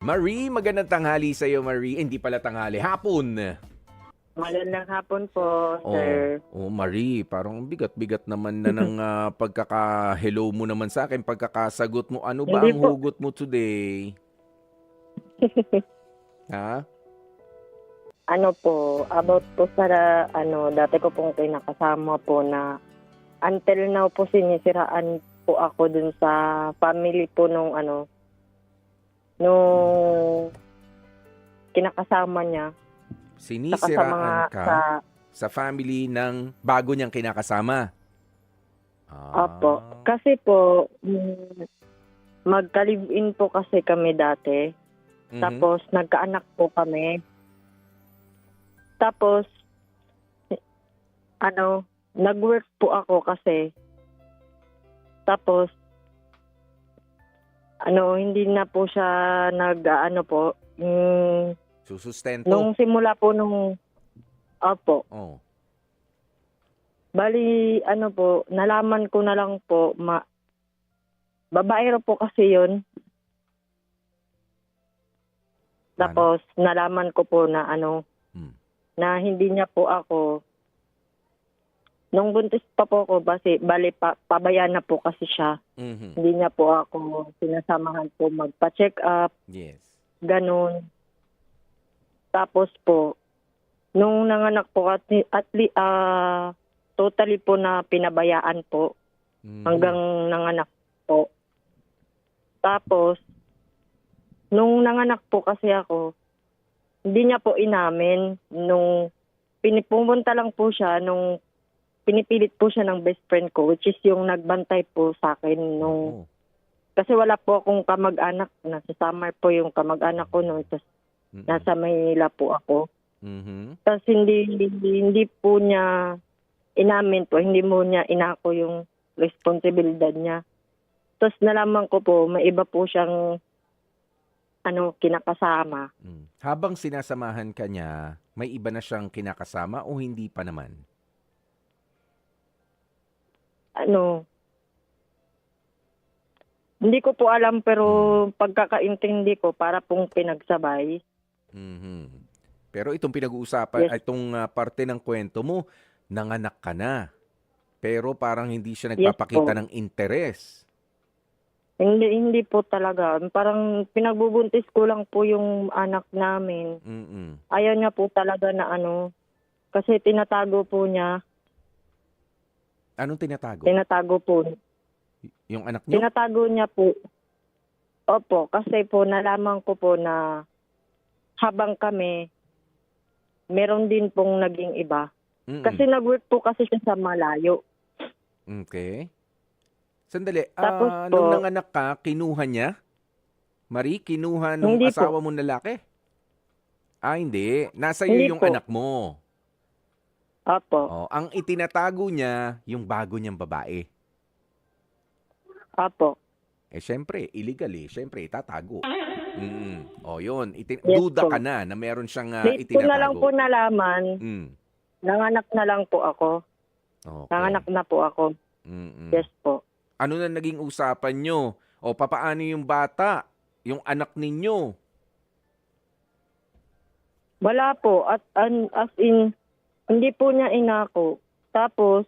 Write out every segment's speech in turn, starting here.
Marie, magandang tanghali sa iyo, Marie. Hindi pala tanghali, hapon. Magandang hapon po, Oh, sir. oh Marie, parang bigat-bigat naman na ng pagkaka-hello mo naman sa akin, pagkakasagot mo. Ano ba Hindi ang po. hugot mo today? Ha? Ano po, about po sa dati ko pong kinakasama po na until now po sinisiraan po ako dun sa family po nung kinakasama niya, saka sa mga Sinisiraan sa ka sa family ng bago niyang kinakasama. opo. Ah. Kasi po, magka-live-in po kasi kami dati. Mhm. Tapos nagkaanak po kami. Tapos nag-work po ako kasi. Tapos hindi na po siya po, Susustento. nung simula po opo. Oh. Bali po, nalaman ko na lang po, babae raw po kasi yun. Paano? Tapos nalaman ko po na Hmm. na hindi niya po ako, nung buntis pa po ako, bali pabayaan na po kasi siya. Mhm. Hindi niya po ako sinasamahan po magpa-check up, Yes. ganun. Tapos po, nung nanganak po totally po na pinabayaan po hanggang Mhm. nanganak po. Tapos, nung nanganak po kasi ako, hindi niya po inamin. Nung pinipumunta lang po siya, nung pinipilit po siya ng best friend ko, which is yung nagbantay po sa akin Oo. kasi wala po akong kamag-anak. Nasa Samar po yung kamag-anak ko nung Mm. nasa Maynila po ako. Mhm. Tapos hindi po niya inamin po, hindi mo niya inako yung responsibilidad niya. Tapos nalaman ko po, may iba po siyang kinakasama. Habang sinasamahan ka niya, may iba na siyang kinakasama o hindi pa naman? Ano, Hindi ko po alam pero Hmm. pagkakaintindi ko para pong pinagsabay. Mhm. Pero itong pinag-uusapan Yes, ay itong, parte ng kwento mo, nanganak ka na, pero parang hindi siya yes nagpapakita po. ng interes. Hindi po talaga. Parang pinagbubuntis ko lang po yung anak namin. Mm. Ayaw niya po talaga na kasi tinatago po niya. Anong tinatago? Tinatago po. Yung anak niyo? Tinatago niya po. Opo, kasi po nalaman ko po na habang kami, meron din pong naging iba. Mm. Kasi nag-work po kasi siya sa malayo. Okey. Sandali, Tapos nung po, nanganak ka, kinuha niya? Marie, kinuha nung hindi po. asawa mong lalaki? Hindi. Nasa iyo Hindi yung po. anak mo. Opo. Oh, ang itinatago niya yung bago niyang babae. Opo. Siyempre illegal, siyempre itatago. Oh, 'yun Yes duda ka po. na meron siyang, Late ko na lang po itinatago. nalaman, Hmm. nanganak na lang po ako. Nanganak Okey. na po ako. Mm. Yes po. Ano na naging usapan niyo? O papaano yung bata, yung anak ninyo? Wala po as in hindi po niya inako. Tapos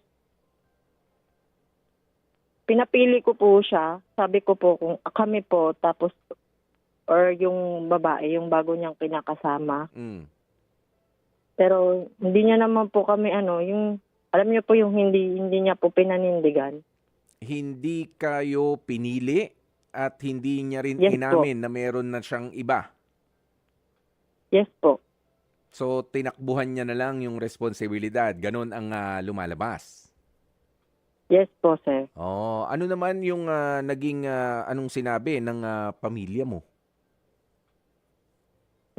pinapili ko po siya. Sabi ko po kung kami po tapos or yung babae, yung bago niyang kinakasama. Hmm. Pero hindi niya naman po kami yung alam niyo po yung hindi niya po pinanindigan. Hindi kayo pinili at hindi niya rin Yes po. inamin na meron na siyang iba? Yes po. So, tinakbuhan niya na lang yung responsibilidad, gano'n ang, lumalabas? Yes po, sir. Oh, ano naman yung, naging, anong sinabi ng, pamilya mo?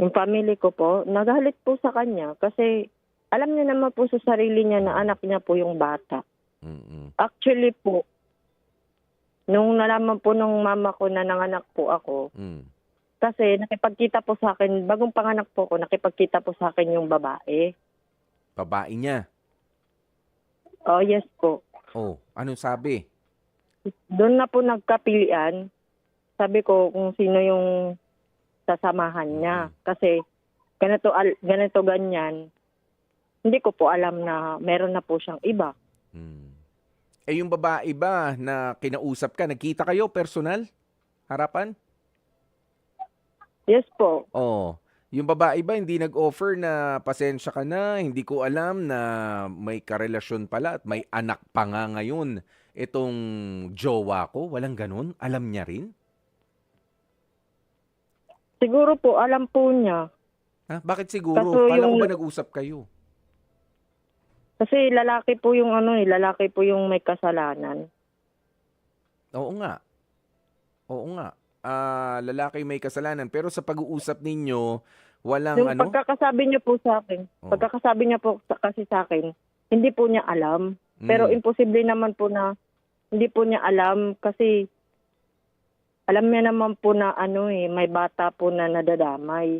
Yung family ko po, nagalit po sa kanya kasi alam niya naman po sa sarili niya na anak niya po yung bata. Mm. Actually po, nung nalaman po nung mama ko na nanganak po ako, Hmm. kasi nakipagkita po sa akin, bagong panganak po ako, nakipagkita po sa akin yung babae. Babae niya? Oh, yes po. Oh, anong sabi? Doon na po nagkapilian. Sabi ko kung sino yung sasamahan niya. Mm. Kasi ganito ganyan, hindi ko po alam na meron na po siyang iba. Mm. Eh, yung babae ba na kinausap ka, nagkita kayo personal? Harapan? Yes po. Oo. Yung babae ba hindi nag-offer na pasensya ka na, hindi ko alam na may karelasyon pala at may anak pa nga ngayon itong jowa ko? Walang ganun? Alam niya rin? Siguro po alam po niya. Ha? Bakit siguro? Kaso Kala ko yung ba nag-usap kayo? kasi lalaki po yung lalaki po yung may kasalanan. Oo nga. Oo nga. Lalaki may kasalanan. Pero sa pag-uusap ninyo, walang Yung ano? pagkakasabi niya po sa akin, Oh. kasi sa akin, hindi po niya alam. Pero Mm. imposible naman po na hindi po niya alam kasi alam niya naman po na may bata po na nadadamay.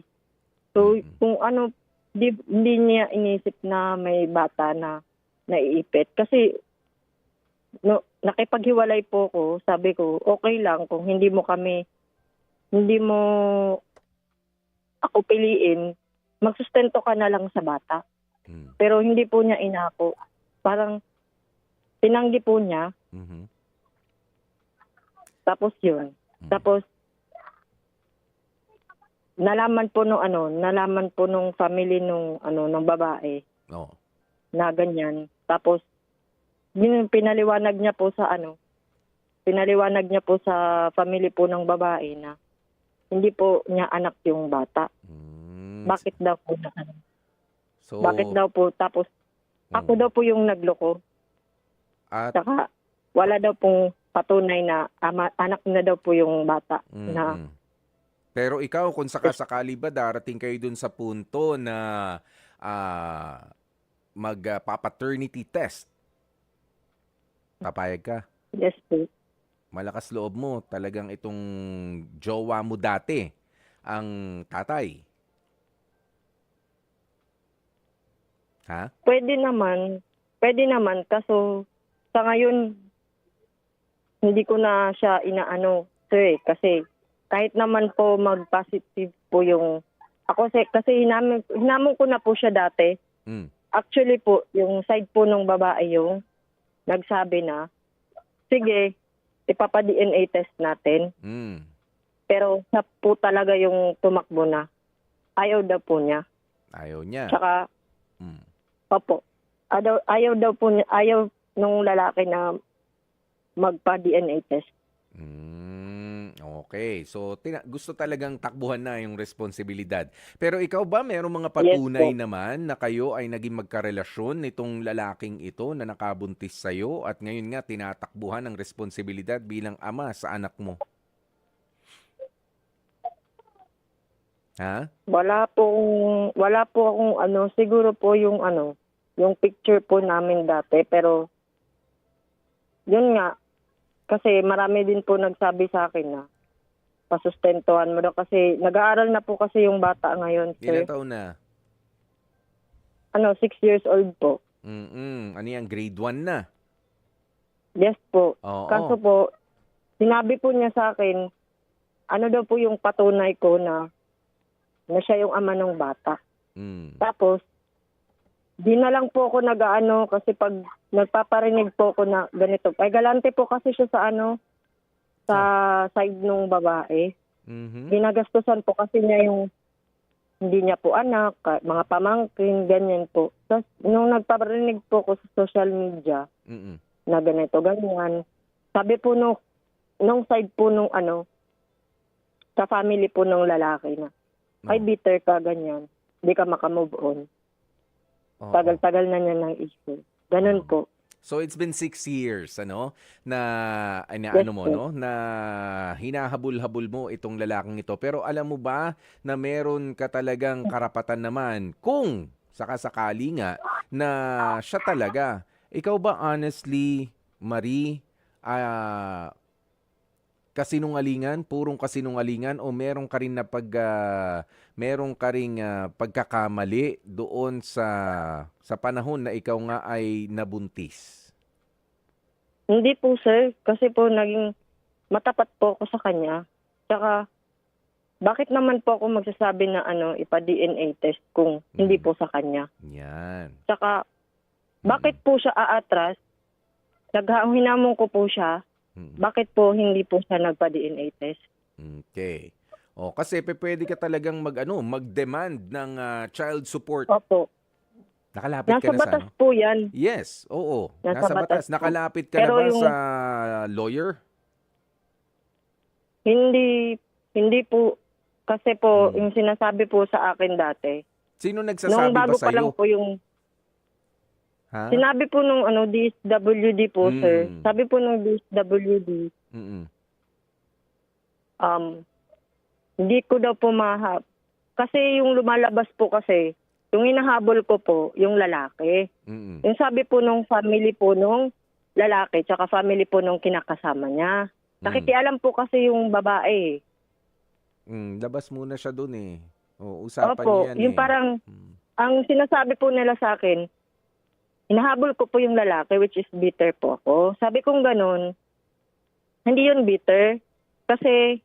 So, Mm. kung hindi niya inisip na may bata na naiipit. Kasi, nakipaghiwalay po ko, sabi ko, okay lang kung hindi mo ako piliin, magsustento ka na lang sa bata. Mm. Pero hindi po niya inako. Parang, tinanggi po niya, Mhm. tapos yun. Mm. Tapos, nalaman po nung family nung babae Oo. na ganyan. Tapos yun pinaliwanag niya po sa family po ng babae na hindi po niya anak yung bata. Mm. Bakit daw po So, Bakit daw po tapos ako daw po yung nagloko. at Saka wala daw pong patunay na anak na daw po yung bata na mm. Pero ikaw, kung sakasakali ba darating kayo dun sa punto na magpapa-paternity test, papayag ka? yes po. Malakas loob mo, talagang itong jowa mo dati, ang tatay. Ha? Pwede naman kaso sa ngayon hindi ko na siya inaano sir kasi kahit naman po mag-positive po yung ako kasi hinamon ko na po siya dati. Mm. Actually po, yung side po ng babae yung nagsabi na, sige, ipapa-DNA test natin. Mm. Pero siya po talaga yung tumakbo na. Ayaw daw po niya. Ayaw niya. Tsaka, Mm. opo, ayaw daw po niya, ayaw nung lalaki na magpa-DNA test. Okay. So, gusto talagang takbuhan na yung responsibilidad. Pero ikaw ba, merong mga Yes patunay po. naman na kayo ay naging magkarelasyon nitong lalaking ito na nakabuntis sa'yo at ngayon nga tinatakbuhan ang responsibilidad bilang ama sa anak mo? Ha? Wala po akong siguro po yung yung picture po namin dati pero yun nga kasi marami din po nagsabi sa akin na pasustentuhan mo daw kasi nag-aaral na po kasi yung bata ngayon, Ilan sir. taon na? 6 years old po. Ano yan? Grade 1 na? Yes po. Oo. Kaso po, sinabi po niya sa akin, ano daw po yung patunay ko na siya yung ama ng bata. Mm. Tapos, di na lang po ako nag-aano kasi pag nagpaparinig po ako na ganito. Ay, galante po kasi siya sa side nung babae. Mhm. Ginagastusan po kasi niya yung hindi niya po anak, mga pamangkin, ganyan po. Tapos, nung nagpaparinig po ako sa social media Mm. na ganito, ganyan, sabi po nung side po sa family po nung lalaki na, ay Oo. bitter ka, ganyan. Hindi ka makamove on. Oo. Tagal-tagal na niya ng issue. Ganun Oo. po. So it's been 6 years na Yes ano mo po. na hinahabol-habol mo itong lalaking ito. Pero alam mo ba na meron ka talagang karapatan naman kung sakasakali nga na siya talaga. Ikaw ba honestly, Marie, purong kasinungalingan o meron ka ring pagkakamali doon sa panahon na ikaw nga ay nabuntis? Hindi po, sir. Kasi po naging matapat po ako sa kanya. Tsaka bakit naman po ako magsasabi na ipa-DNA test kung hindi po sa kanya? Yan. Tsaka, bakit po siya aatras? Hinamon ko po siya, Mm. bakit po hindi po siya nagpa-DNA test? Okay. O, kasi pwede ka talagang mag-demand ng child support. Opo. Nakalapit Nasa ka na sa batas po yan. Yes, oo. Nasa Nasa batas batas. po. Nakalapit ka Pero na ba yung- sa lawyer? Hindi po. Kasi po, Mm. yung sinasabi po sa akin dati, Sino nung nagsasabi ba bago pa lang sa'yo? po yung, Ha? sinabi po nung DSWD po, sir. Mm. Sabi po nung DSWD, Mm-mm. hindi ko daw po kasi yung lumalabas po kasi, yung hinahabol ko po, yung lalaki. Mm-mm. Yung sabi po nung family po nung lalaki, tsaka family po nung kinakasama niya. Nakikialam po kasi yung babae. Labas muna siya dun eh. O, usapan Opo, niya yan yung eh. parang, Mm. ang sinasabi po nila sa akin, hinahabol ko po yung lalaki, which is bitter po ako. Sabi kong ganun, hindi yun bitter. Kasi,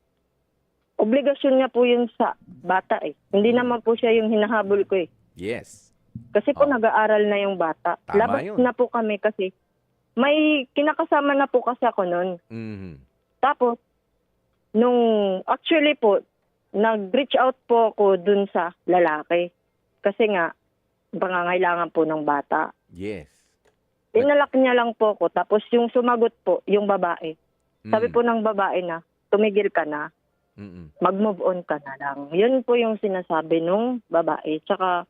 obligasyon niya po yun sa bata eh. Hindi naman po siya yung hinahabol ko eh. Yes. Kasi po Oh. nag-aaral na yung bata. Tama Labas yun. na po kami kasi, may kinakasama na po kasi ako nun. Mhm. Tapos, actually po, nag-reach out po ako dun sa lalaki. Kasi nga, pangangailangan po ng bata. Yes. Tinalak niya lang po ako. Tapos yung sumagot po, yung babae. Sabi po ng babae na, tumigil ka na, Mm-mm. mag-move on ka na lang. Yun po yung sinasabi nung babae. Tsaka,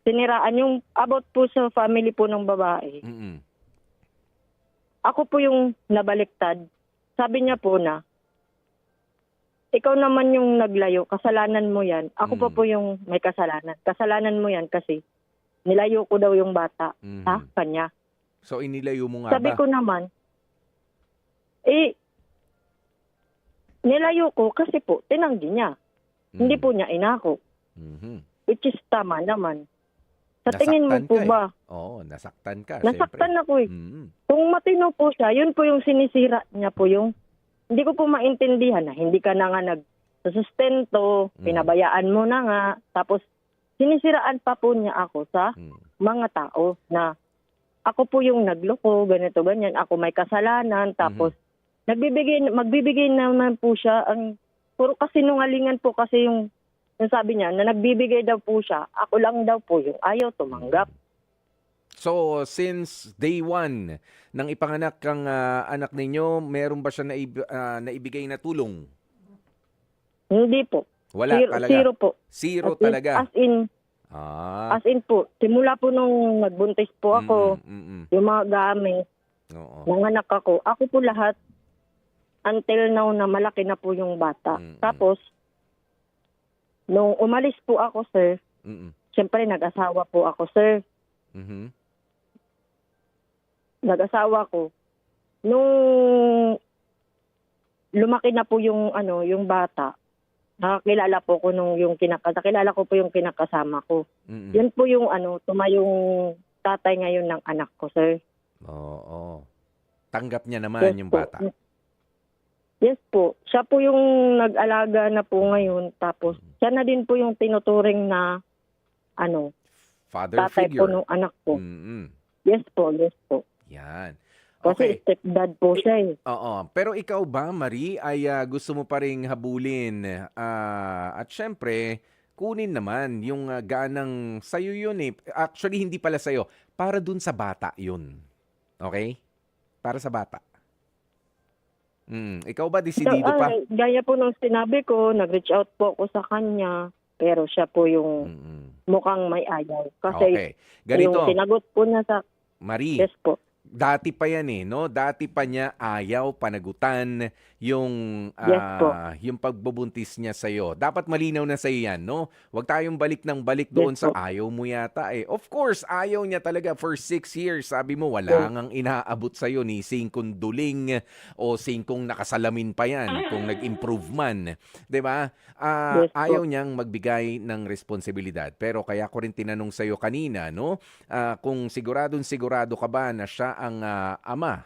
siniraan yung about po sa family po ng babae. Mm-mm. Ako po yung nabaliktad. Sabi niya po na, ikaw naman yung naglayo, kasalanan mo yan. Ako pa po yung may kasalanan. Kasalanan mo yan kasi nilayo ko daw yung bata Mhm. sa kanya. So, inilayo mo nga Sabi ba? ko naman, nilayo ko kasi po, tinanggi niya. Hindi po niya inako. Mhm. Which is tama naman. Sa tingin mo Nasaktan po ka eh. ba? Oo, nasaktan ka. Nasaktan syempre. ako eh. Mhm. Kung matino po siya, yun po yung sinisira niya po yung, hindi ko po maintindihan na hindi ka na nga nagsusustento, pinabayaan mo na nga, tapos sinisiraan pa po niya ako sa mga tao na ako po yung nagloko, ganito, ganyan, ako may kasalanan, tapos magbibigay naman po siya, puro kasinungalingan po kasi yung sabi niya, na nagbibigay daw po siya, ako lang daw po yung ayaw tumanggap. So, since day one nang ipanganak kang anak ninyo, meron ba siya naibigay na tulong? Hindi po. Wala talaga. Zero po. Zero As in- talaga. As in po, simula po nung nagbuntis po ako, yung mga gamit, Oo. nanganak ako po lahat, until now na malaki na po yung bata. Tapos, nung umalis po ako, sir, Mm-mm. syempre nag-asawa po ako, sir. Mhm. Nag-asawa ko. Nung lumaki na po yung yung bata, nakakilala ko po yung kinakasama ko. Mm-mm. Yun po yung tumayong tatay ngayon ng anak ko, sir. Oo. Tanggap niya naman yung po. bata. Yes po. Siya po yung nag-alaga na po ngayon. Tapos, siya na din po yung tinuturing na Father tatay po figure. nung anak ko. Mm-mm. Yes po. Yan. Kasi Okay. stepdad po siya eh. Oo. Pero ikaw ba, Marie, ay gusto mo pa ring habulin at syempre, kunin naman yung ganang sa'yo yun eh. Actually, hindi pala sa'yo. Para dun sa bata yun. Okay? Para sa bata. Ikaw ba, desidido pa? Gaya po nung sinabi ko, nag-reach out po ako sa kanya. Pero siya po yung mukhang may ayaw. Kasi Okay. Ganito, yung sinagot po niya sa... Marie. Yes po. Dati pa yan eh, no? Dati pa niya ayaw panagutan yung Yes po. yung pagbubuntis niya sa iyo. Dapat malinaw na sa yan, no? Huwag tayong balik ng balik doon Yes sa po. ayaw mo yata eh. Of course, ayaw niya talaga for 6 years. Sabi mo wala ngang inaabot sa iyo ni singkong duling o singkong nakasalamin pa yan kung nag-improve man, 'di ba? Yes po. Ayaw niyang magbigay ng responsibilidad. Pero kaya ko rin tinanong sa iyo kanina, no? Kung sigurado ka ba na siya ang ama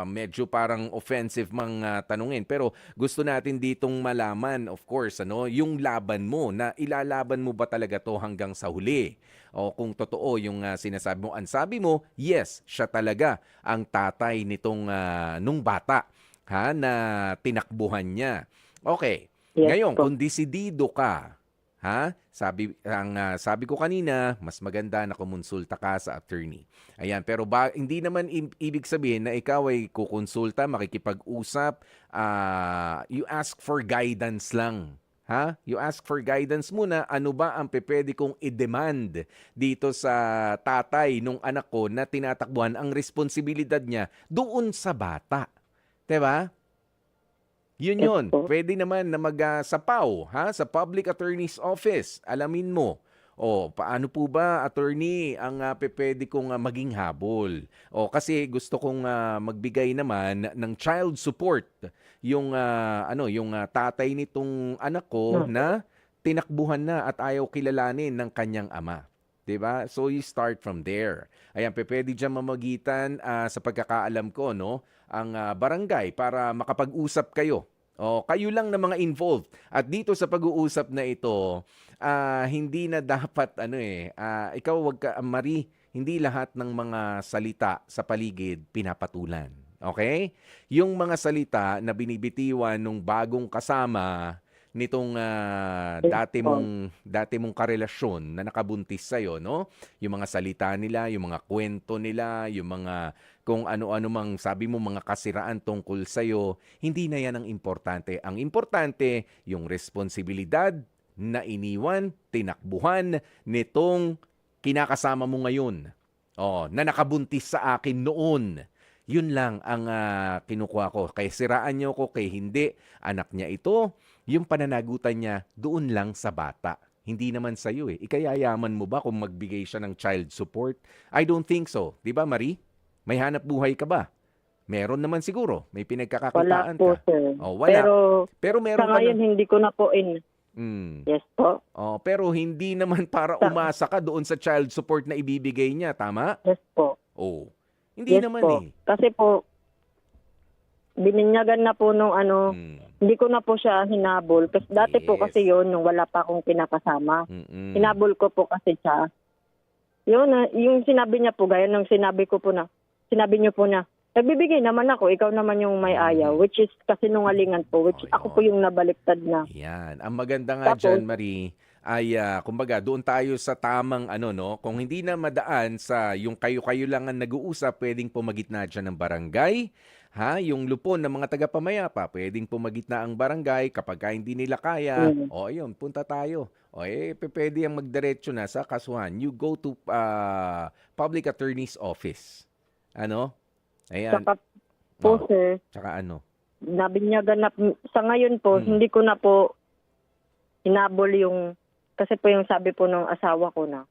medyo parang offensive mang tanungin. Pero gusto natin ditong malaman, of course, ano, yung laban mo, na ilalaban mo ba talaga to hanggang sa huli? O kung totoo yung sinasabi mo. Ang sabi mo, yes, siya talaga ang tatay nung bata, na tinakbuhan niya. Okay. Yes Ngayon, po. kung desidido ka, sabi ko kanina, mas maganda na kumonsulta ka sa attorney. Ayan, pero hindi naman ibig sabihin na ikaw ay kukonsulta, makikipag-usap, you ask for guidance lang. You ask for guidance muna, ano ba ang pwede kong i-demand dito sa tatay nung anak ko na tinatakbuhan, ang responsibilidad niya doon sa bata. 'Di ba? Yun Yes yun. po. Pwede naman na sa PAW, sa Public Attorney's Office. Alamin mo. O, paano po ba, attorney, ang pwede kong maging habol? O, kasi gusto kong magbigay naman ng child support yung tatay nitong anak ko Hmm. na tinakbuhan na at ayaw kilalanin ng kanyang ama. 'Di ba? So you start from there. Ayan, pwede diyan mamagitan sa pagkakaalam ko, no, ang barangay para makapag-usap kayo. O, kayo lang na mga involved. At dito sa pag-uusap na ito, hindi na dapat ikaw wag ka, Marie, hindi lahat ng mga salita sa paligid pinapatulan. Okay? Yung mga salita na binibitiwan nung bagong kasama nitong Yes po. dati mong karelasyon na nakabuntis sa no? Yung mga salita nila, yung mga kwento nila, yung mga kung ano-ano mang sabi mo mga kasiraan tungkol sa hindi na yan ang importante. Ang importante yung responsibilidad na iniwan, tinakbuhan nitong kinakasama mo ngayon. Na nakabuntis sa akin noon. Yun lang ang kinukuha ko. Kaya siraan niyo ko, kay hindi. Anak niya ito, yung pananagutan niya doon lang sa bata. Hindi naman sa iyo eh. Ikayayaman mo ba kung magbigay siya ng child support? I don't think so. 'Di ba, Marie? May hanap buhay ka ba? Meron naman siguro. May Wala pinagkakakitaan po, ka. sir. Wala. Pero Sa meron ka ngayon, na. hindi ko na po Mm. Yes po. Pero hindi naman para Sa, umasa ka doon sa child support na ibibigay niya, tama? yes po. Oh. Hindi Yes naman po. eh. Kasi po, bininyagan na po nung Mm. hindi ko na po siya hinabol. Kasi dati po Yes. kasi yon nung wala pa akong kinakasama. Mm-mm. Hinabol ko po kasi siya. Yung sinabi niya po, gaya nung sinabi niyo po na, nagbibigay naman ako, ikaw naman yung may ayaw, which is kasinungalingan po, which ako po yung nabaliktad na. Yan. Ang maganda nga Tapos, dyan, Marie, ay kumbaga doon tayo sa tamang no, kung hindi na madaan sa yung kayo-kayo lang ang nag-uusap, pwedeng pumagitna dyan ng barangay, yung lupon ng mga taga-pamayapa, pwedeng pumagitna ang barangay kapag hindi nila kaya, ayun, punta tayo. Pwede ang magdiretso na sa kasuhan. You go to Public Attorney's Office. Ano? Ayan. saka po, Oh, sir, tsaka ano? nabinyagan na, sa ngayon po, Mm. hindi ko na po hinabol kasi po yung sabi po ng asawa ko na,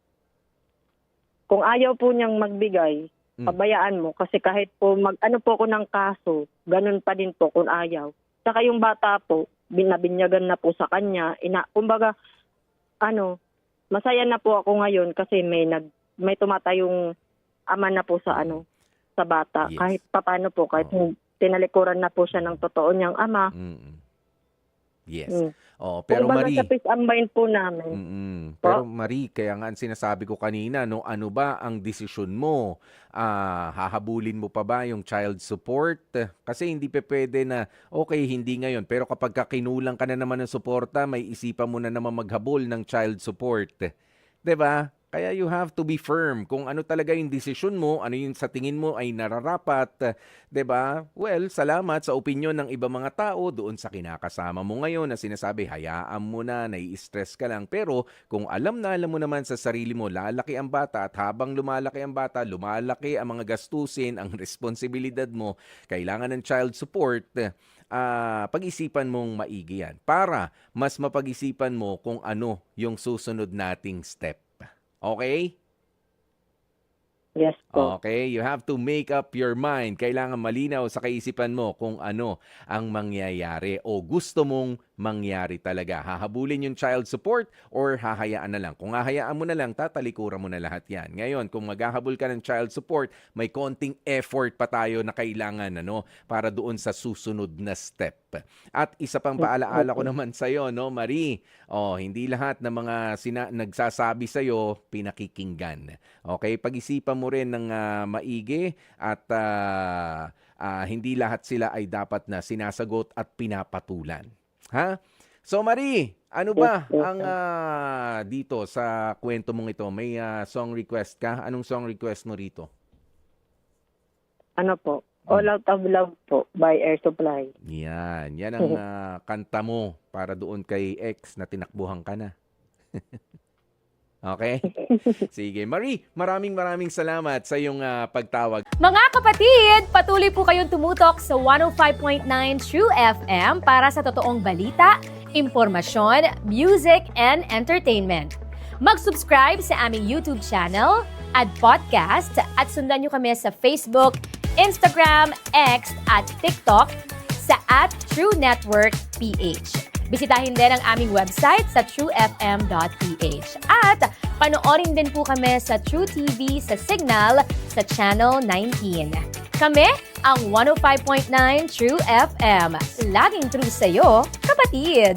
kung ayaw po niyang magbigay, pabayaan mo. Kasi kahit po mag-ano po ako ng kaso, ganun pa din po kung ayaw. Saka yung bata po, binabinyagan na po sa kanya. Kumbaga, masaya na po ako ngayon kasi may tumatayong ama na po sa sa bata. Yes. Kahit papaano po, kahit Oo. tinalikuran na po siya ng totoo niyang ama. Mm. Yes. Mm. Pero Kumbaga Marie, sa peace and mind po namin. pero Marie, kaya nga ang sinasabi ko kanina, no, ano ba ang desisyon mo? Hahabulin mo pa ba yung child support? Kasi hindi pa pwede na, okay, hindi ngayon. Pero kapag kinulang ka na naman ng suporta, may isipan mo na naman maghabol ng child support. 'Di ba? Kaya you have to be firm kung ano talaga yung desisyon mo, ano yung sa tingin mo ay nararapat, 'di ba? Well, salamat sa opinyon ng ibang mga tao doon sa kinakasama mo ngayon na sinasabi, hayaan mo na, nai-stress ka lang. Pero kung alam mo naman sa sarili mo, lalaki ang bata at habang lumalaki ang bata, lumalaki ang mga gastusin, ang responsibilidad mo, kailangan ng child support, pag-isipan mong maigi yan para mas mapag-isipan mo kung ano yung susunod nating step. Okay? Yes po. Okay, you have to make up your mind. Kailangan malinaw sa kaisipan mo kung ano ang mangyayari o gusto mong mangyari talaga. Hahabulin yung child support or hahayaan na lang? Kung hahayaan mo na lang, tatalikuran mo na lahat yan. Ngayon, kung maghahabol ka ng child support, may konting effort pa tayo na kailangan para doon sa susunod na step. At isa pang paalaala ko naman sa'yo, Marie, hindi lahat ng mga nagsasabi sa'yo, pinakikinggan. Okay? Pag-isipan mo rin ng maigi at hindi lahat sila ay dapat na sinasagot at pinapatulan. Ha? So Marie, ano ba ang dito sa kwento mong ito? May song request ka? Anong song request mo rito? Ano po? All Out of Love po by Air Supply. Yan ang kanta mo para doon kay ex na tinakbuhan ka na. Okay? Sige. Marie, maraming salamat sa iyong pagtawag. Mga kapatid, patuloy po kayong tumutok sa 105.9 True FM para sa totoong balita, impormasyon, music, and entertainment. Mag-subscribe sa aming YouTube channel at podcast at sundan nyo kami sa Facebook, Instagram, X at TikTok sa @TrueNetworkPH. Bisitahin din ang aming website sa truefm.ph. At panoorin din po kami sa True TV sa Signal sa Channel 19. Kami ang 105.9 True FM. Laging true sa'yo, kapatid!